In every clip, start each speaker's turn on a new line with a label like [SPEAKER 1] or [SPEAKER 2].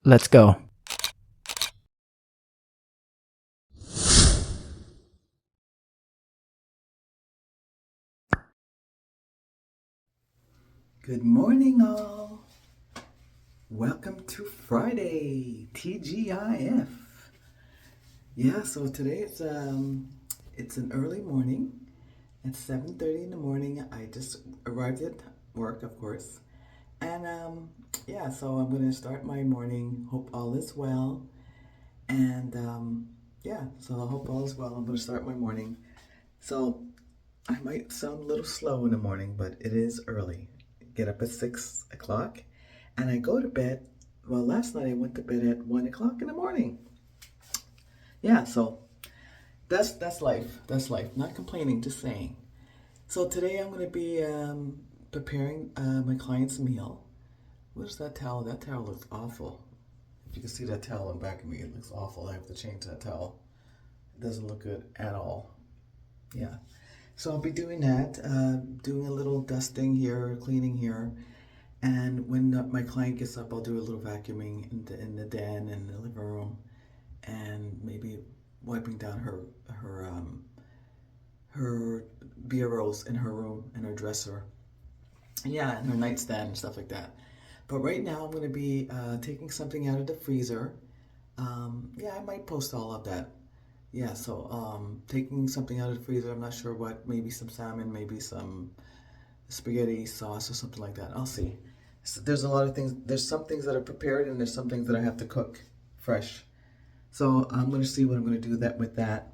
[SPEAKER 1] Let's go.
[SPEAKER 2] Good morning, all. Welcome to Friday, TGIF. Yeah, so today it's an early morning. It's 7:30 in the morning. I just arrived at work, of course. And yeah, so I'm gonna start my morning. Hope all is well. And yeah, so I hope all is well. I'm gonna start my morning. So I might sound a little slow in the morning, but it is early. Get up at 6 o'clock, and I go to bed. Well, last night I went to bed at 1 o'clock in the morning. Yeah, so that's life. That's life. Not complaining, just saying. So today I'm going to be preparing my client's meal. Where's that towel? That towel looks awful. If you can see that towel in back of me, it looks awful. I have to change that towel. It doesn't look good at all. Yeah. So I'll be doing that, doing a little dusting here, cleaning here, and when my client gets up, I'll do a little vacuuming in the den and the living room, and maybe wiping down her bureaus in her room and her dresser, yeah, and her nightstand and stuff like that. But right now I'm going to be taking something out of the freezer. Yeah, I might post all of that. Yeah, so taking something out of the freezer, I'm not sure what, maybe some salmon, maybe some spaghetti sauce or something like that. I'll see. So there's a lot of things, there's some things that are prepared and there's some things that I have to cook fresh. So I'm going to see what I'm going to do that with that.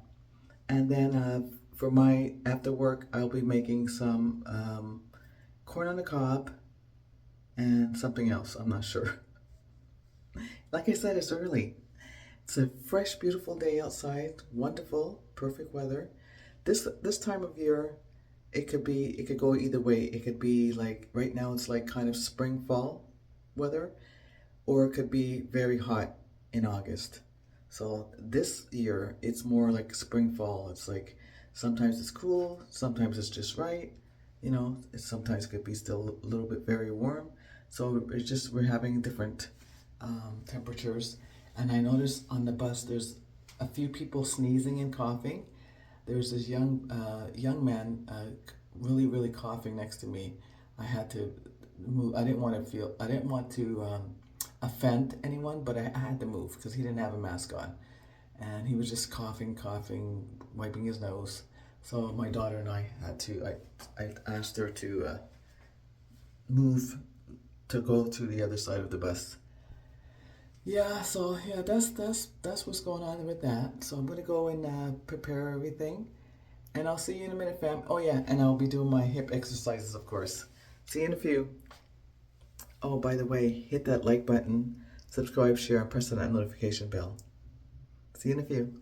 [SPEAKER 2] And then for my after work, I'll be making some corn on the cob and something else. I'm not sure. Like I said, it's early. It's a fresh, beautiful day outside. Wonderful, perfect weather. This time of year, it could go either way. It could be like right now it's like kind of spring fall weather, or it could be very hot in August. So this year it's more like spring fall. It's like sometimes it's cool, sometimes it's just right. It sometimes could be still a little bit very warm. So it's just we're having different temperatures. And I noticed on the bus there's a few people sneezing and coughing. There's this young man really coughing next to me. I had to move. I didn't want to offend anyone, but I had to move because he didn't have a mask on, and he was just coughing, wiping his nose. So my daughter and I had to. I asked her to move to go to the other side of the bus. Yeah, so yeah, that's what's going on with that. So I'm gonna go and prepare everything, and I'll see you in a minute, fam. Oh yeah, and I'll be doing my hip exercises, of course. See you in a few. Oh, by the way, hit that like button, subscribe, share, and press on that notification bell. See you in a few.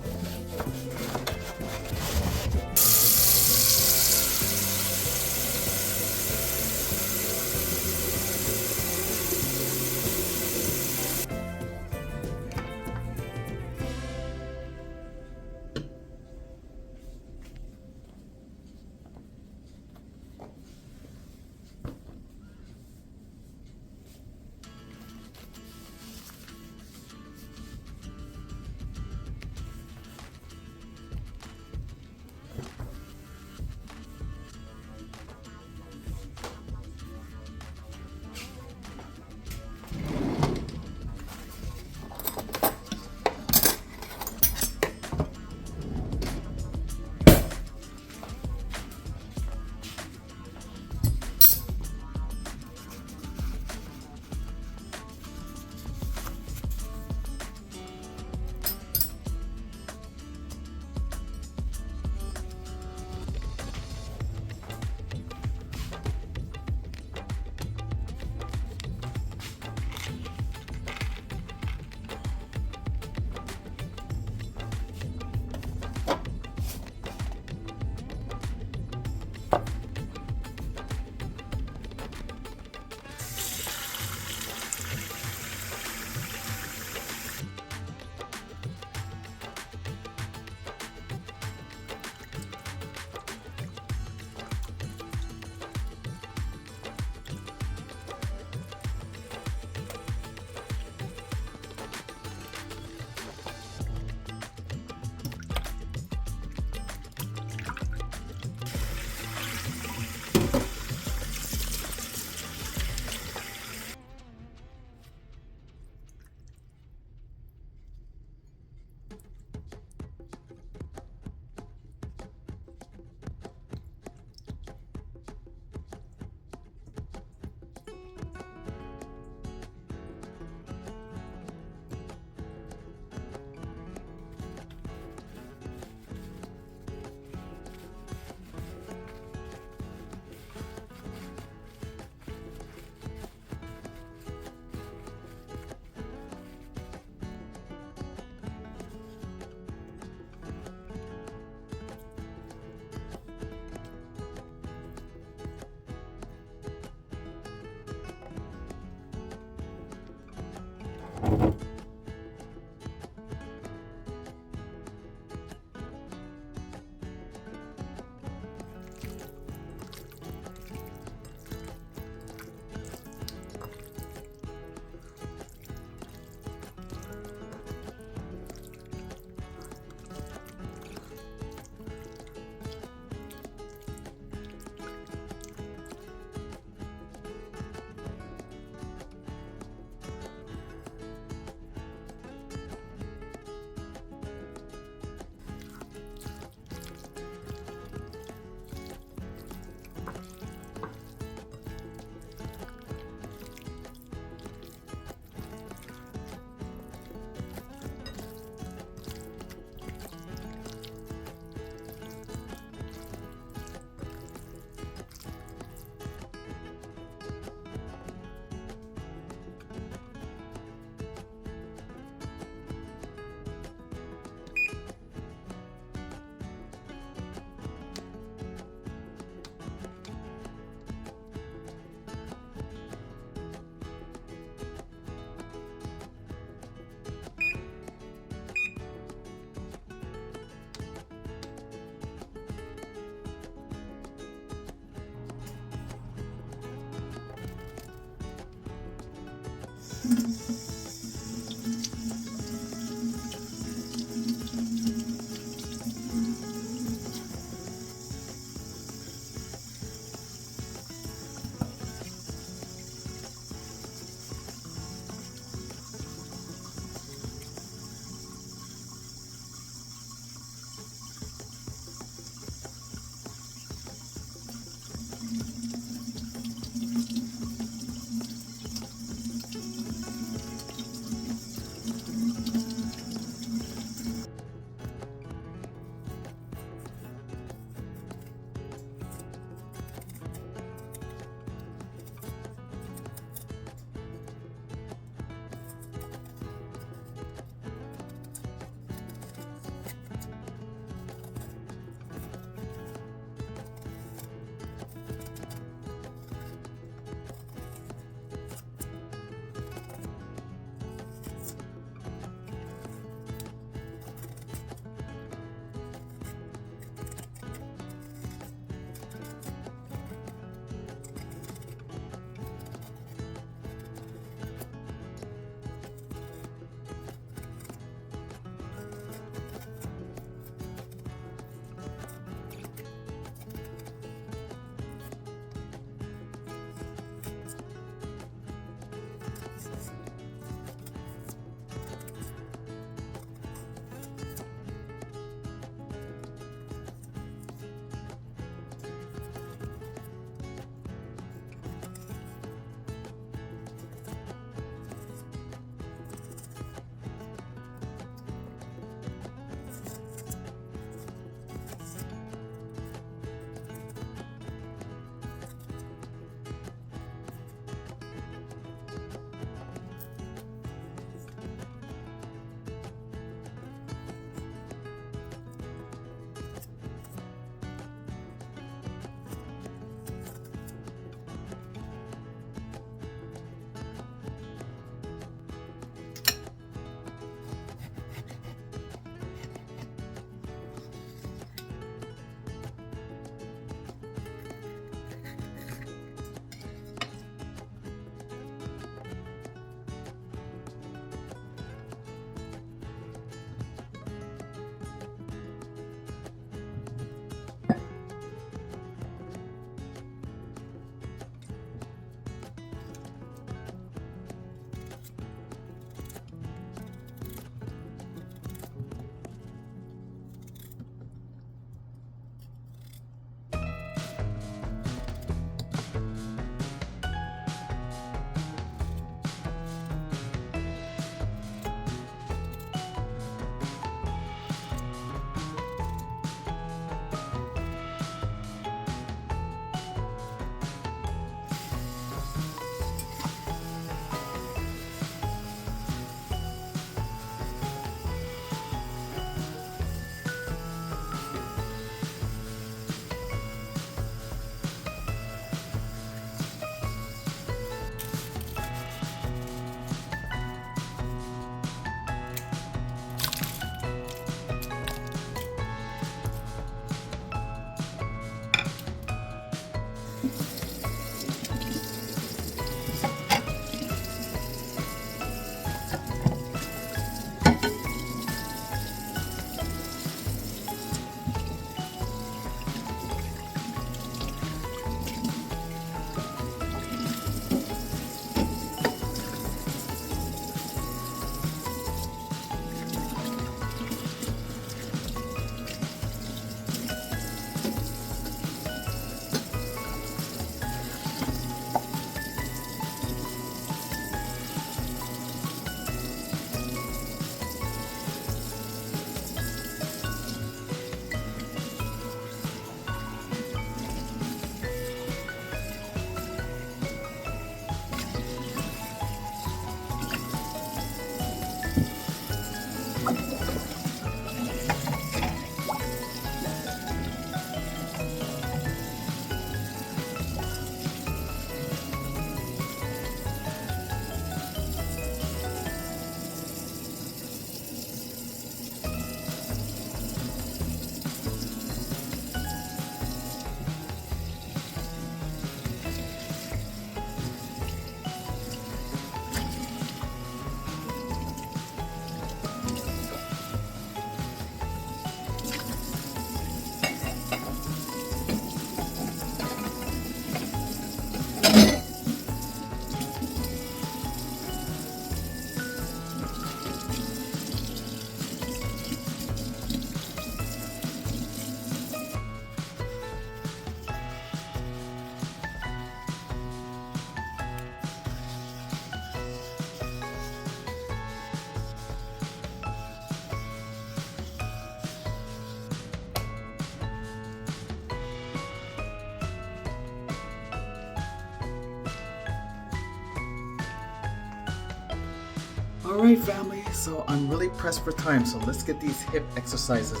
[SPEAKER 2] All right, family. So I'm really pressed for time. So let's get these hip exercises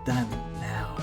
[SPEAKER 2] done now.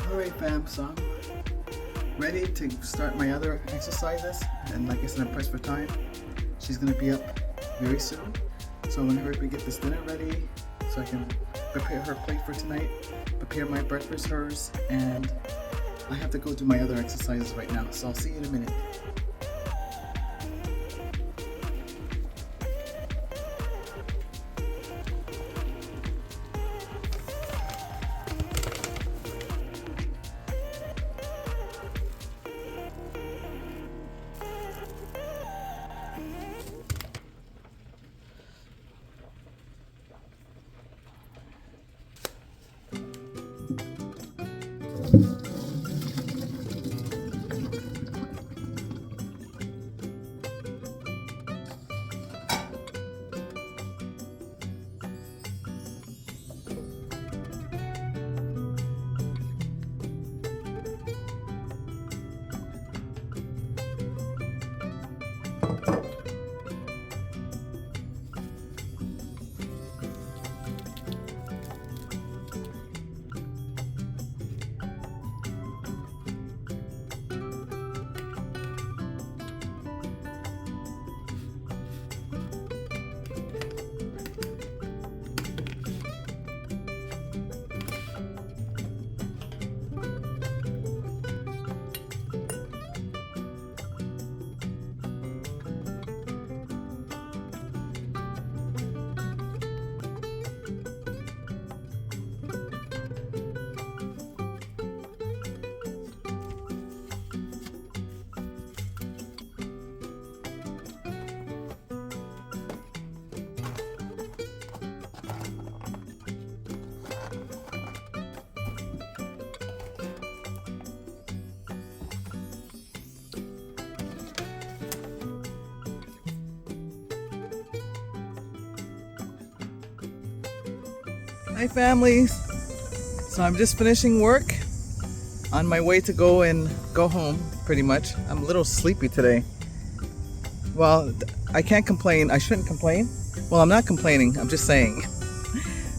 [SPEAKER 2] Alright fam, so I'm ready to start my other exercises, and like I said, I'm pressed for time. She's gonna be up very soon, so I'm gonna hurry up and get this dinner ready so I can prepare her plate for tonight, prepare my breakfast, hers, and I have to go do my other exercises right now, so I'll see you in a minute. Hi families! So I'm just finishing work, on my way to go home pretty much. I'm a little sleepy today. Well, I can't complain. I shouldn't complain. Well, I'm not complaining, I'm just saying.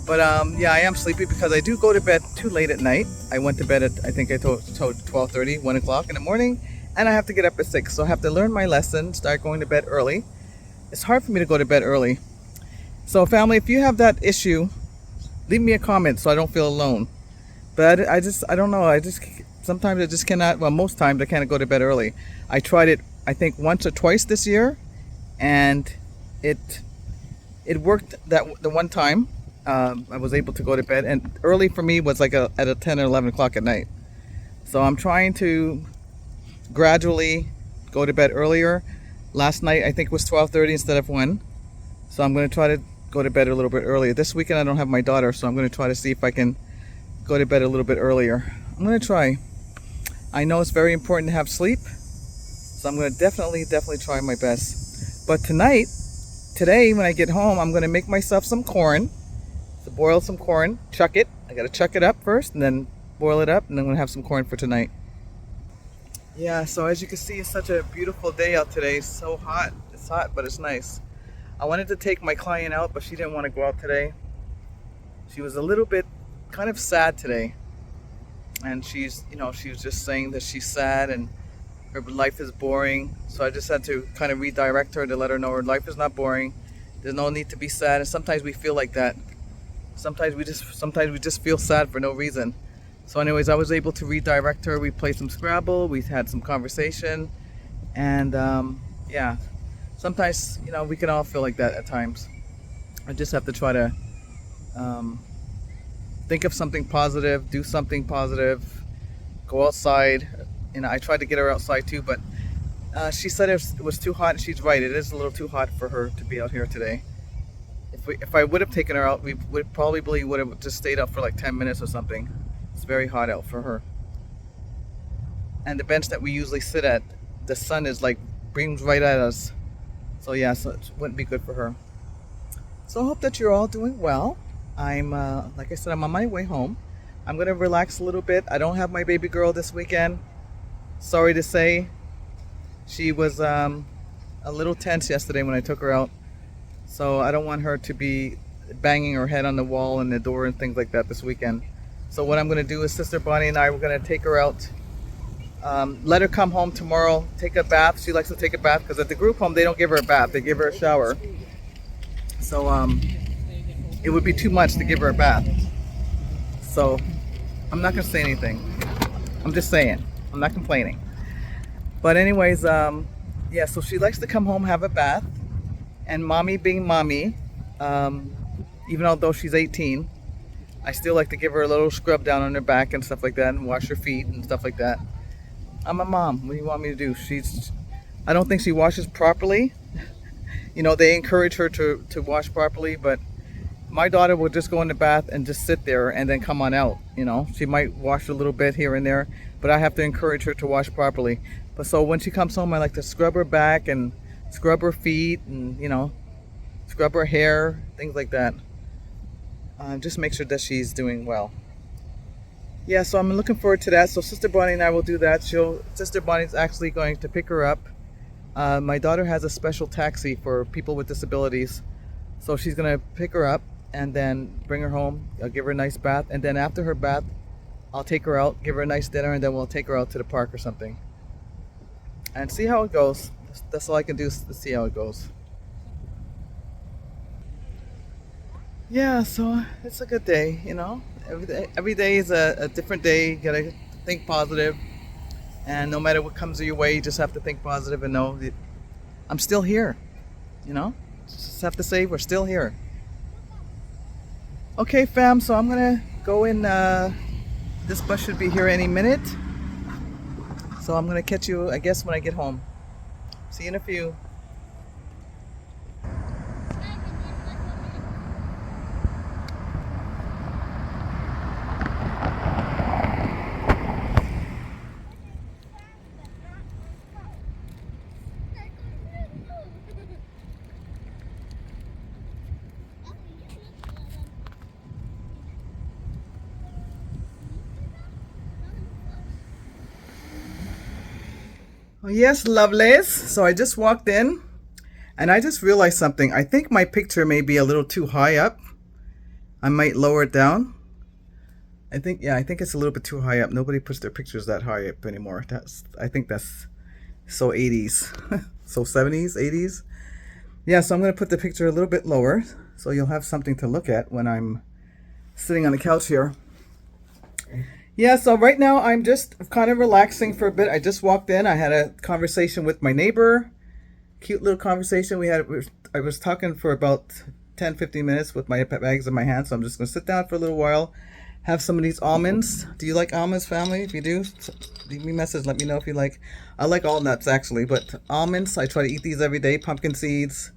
[SPEAKER 2] But yeah, I am sleepy because I do go to bed too late at night. I went to bed at, I think I told 12:30, 1 o'clock in the morning, and I have to get up at 6. So I have to learn my lesson, start going to bed early. It's hard for me to go to bed early. So family, if you have that issue, leave me a comment so I don't feel alone. But I don't know. Sometimes I just cannot, well, most times I can't go to bed early. I tried it, I think, once or twice this year, and it worked the one time. I was able to go to bed, and early for me was like at a 10 or 11 o'clock at night. So I'm trying to gradually go to bed earlier. Last night I think it was 12:30 instead of 1. So I'm going to try to go to bed a little bit earlier. This weekend I don't have my daughter, so I'm going to try to see if I can go to bed a little bit earlier. I'm going to try. I know it's very important to have sleep, so I'm going to definitely try my best. But today when I get home, I'm going to make myself some corn. So boil some corn, chuck it. I got to chuck it up first and then boil it up, and then I'm going to have some corn for tonight. Yeah, so as you can see, it's such a beautiful day out today. It's so hot. It's hot, but it's nice. I wanted to take my client out, but she didn't want to go out today. She was a little bit kind of sad today. And she was just saying that she's sad and her life is boring. So I just had to kind of redirect her to let her know her life is not boring. There's no need to be sad. And sometimes we feel like that. Sometimes we just feel sad for no reason. So anyways, I was able to redirect her. We played some Scrabble. We had some conversation. And yeah. Sometimes, we can all feel like that at times. I just have to try to think of something positive, do something positive, go outside. I tried to get her outside too, but she said it was too hot, and she's right. It is a little too hot for her to be out here today. If I would have taken her out, we would probably have just stayed up for like 10 minutes or something. It's very hot out for her. And the bench that we usually sit at, the sun is like beams right at us. So yeah, so it wouldn't be good for her. So I hope that you're all doing well. I'm, like I said, I'm on my way home. I'm going to relax a little bit. I don't have my baby girl this weekend. Sorry to say. She was a little tense yesterday when I took her out. So I don't want her to be banging her head on the wall and the door and things like that this weekend. So what I'm going to do is Sister Bonnie and I, we're going to take her out, let her come home tomorrow, take a bath. She likes to take a bath because at the group home they don't give her a bath, they give her a shower. So it would be too much to give her a bath. So I'm not going to say anything. I'm just saying. I'm not complaining. But anyways, yeah, so she likes to come home, have a bath. And mommy being mommy, even although she's 18, I still like to give her a little scrub down on her back and stuff like that and wash her feet and stuff like that. I'm a mom. What do you want me to do? I don't think she washes properly. You know, they encourage her to wash properly, but my daughter will just go in the bath and just sit there and then come on out. You know, she might wash a little bit here and there, but I have to encourage her to wash properly. But so when she comes home, I like to scrub her back and scrub her feet and, you know, scrub her hair, things like that. Just make sure that she's doing well. Yeah, so I'm looking forward to that. So Sister Bonnie and I will do that. Sister Bonnie's actually going to pick her up. My daughter has a special taxi for people with disabilities. So she's going to pick her up and then bring her home. I'll give her a nice bath. And then after her bath, I'll take her out, give her a nice dinner, and then we'll take her out to the park or something. And see how it goes. That's all I can do is to see how it goes. Yeah, so it's a good day, you know. Every day is a different day. You gotta think positive, and no matter what comes your way, you just have to think positive and know that I'm still here. You know, just have to say we're still here. Okay, fam. So I'm gonna go in. This bus should be here any minute. So I'm gonna catch you, I guess, when I get home. See you in a few. Oh, yes, lovelies. So I just walked in and I just realized something. I think my picture may be a little too high up. I might lower it down. I think it's a little bit too high up. Nobody puts their pictures that high up anymore. I think that's so 80s, so 70s, 80s. Yeah, so I'm going to put the picture a little bit lower so you'll have something to look at when I'm sitting on the couch here. Yeah, so right now I'm just kind of relaxing for a bit. I just walked in. I had a conversation with my neighbor. Cute little conversation. I was talking for about 10-15 minutes with my bags in my hand. So I'm just going to sit down for a little while, have some of these almonds. Do you like almonds, family? If you do, leave me a message. Let me know if you like. I like all nuts, actually, but almonds, I try to eat these every day. Pumpkin seeds.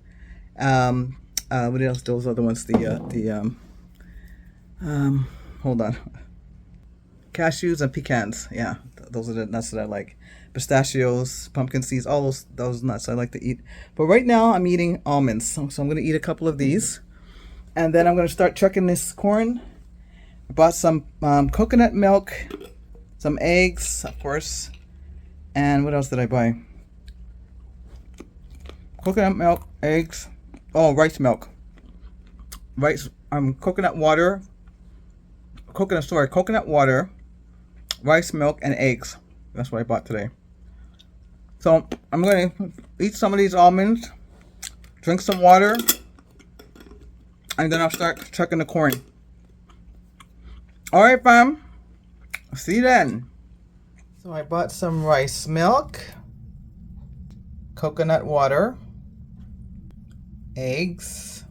[SPEAKER 2] What else? Those are the ones. Hold on. Cashews and pecans. Yeah, those are the nuts that I like. Pistachios, pumpkin seeds, all those nuts I like to eat. But right now I'm eating almonds. So I'm going to eat a couple of these. And then I'm going to start chucking this corn. I bought some coconut milk, some eggs, of course. And what else did I buy? Coconut milk, eggs. Oh, rice milk. Coconut water. Coconut water, rice milk, and eggs. That's what I bought today. So I'm going to eat some of these almonds, drink some water, and then I'll start chucking the corn. All right, fam. See you then. So I bought some rice milk, coconut water, eggs,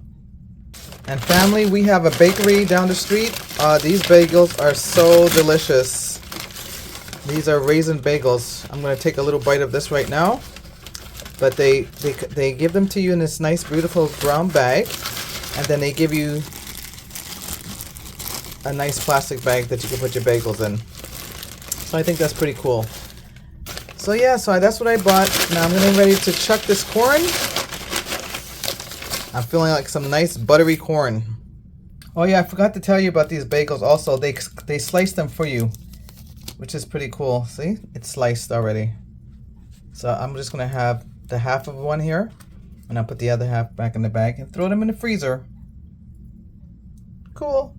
[SPEAKER 2] and family, we have a bakery down the street. These bagels are so delicious. These are raisin bagels. I'm going to take a little bite of this right now. But they give them to you in this nice, beautiful brown bag. And then they give you a nice plastic bag that you can put your bagels in. So I think that's pretty cool. So yeah, so that's what I bought. Now I'm getting ready to chuck this corn. I'm feeling like some nice buttery corn. Oh yeah, I forgot to tell you about these bagels also. They slice them for you, which is pretty cool. See, it's sliced already. So I'm just gonna have the half of one here, and I'll put the other half back in the bag and throw them in the freezer. Cool.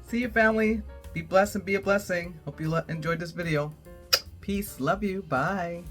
[SPEAKER 2] See you, family. Be blessed and be a blessing. Hope you enjoyed this video. Peace. Love you. Bye.